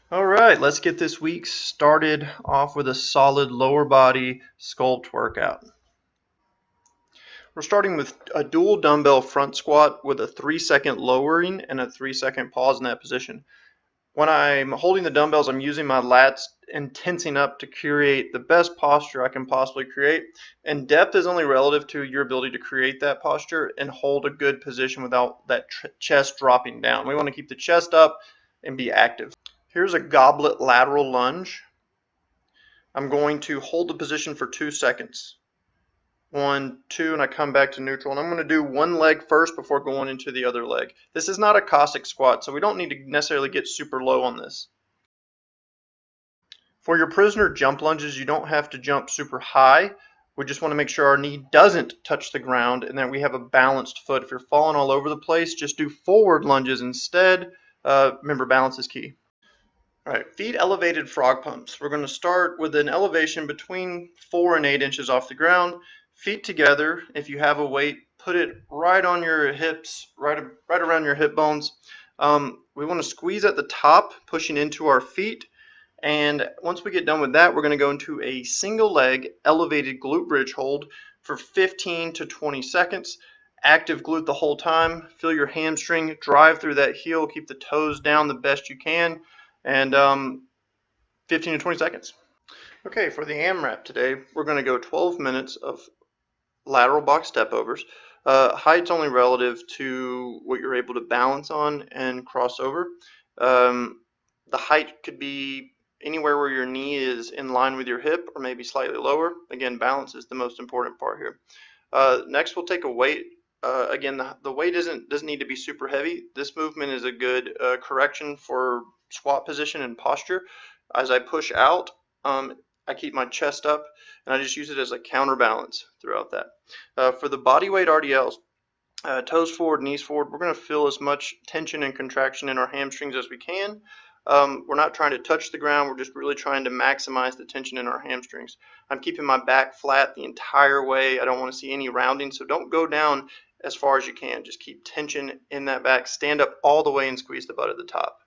All right, let's get this week started off with a solid lower body sculpt workout. We're starting with a dual dumbbell front squat with a 3-second lowering and a 3-second pause in that position. When I'm holding the dumbbells, I'm using my lats and tensing up to create the best posture I can possibly create. And depth is only relative to your ability to create that posture and hold a good position without that chest dropping down. We want to keep the chest up and be active. Here's a goblet lateral lunge. I'm going to hold the position for 2 seconds. 1, 2, and I come back to neutral. And I'm going to do one leg first before going into the other leg. This is not a Cossack squat, so we don't need to necessarily get super low on this. For your prisoner jump lunges, you don't have to jump super high. We just want to make sure our knee doesn't touch the ground and that we have a balanced foot. If you're falling all over the place, just do forward lunges instead. Remember, balance is key. All right, feet elevated frog pumps. We're going to start with an elevation between 4 and 8 inches off the ground. Feet together. If you have a weight, put it right on your hips, right around your hip bones. We want to squeeze at the top, pushing into our feet. And once we get done with that, we're going to go into a single leg elevated glute bridge hold for 15 to 20 seconds. Active glute the whole time. Feel your hamstring drive through that heel. Keep the toes down the best you can. And 15 to 20 seconds. Okay, for the AMRAP today, we're going to go 12 minutes of lateral box step overs. Height's only relative to what you're able to balance on and cross over. The height could be anywhere where your knee is in line with your hip or maybe slightly lower. Again, balance is the most important part here. Next, we'll take a weight. Again, the weight doesn't need to be super heavy. This movement is a good correction for squat position and posture. As I push out, I keep my chest up, and I just use it as a counterbalance throughout that. For the body weight RDLs, toes forward, knees forward, we're going to feel as much tension and contraction in our hamstrings as we can. We're not trying to touch the ground. We're just really trying to maximize the tension in our hamstrings. I'm keeping my back flat the entire way. I don't want to see any rounding, so don't go down as far as you can. Just keep tension in that back. Stand up all the way and squeeze the butt at the top.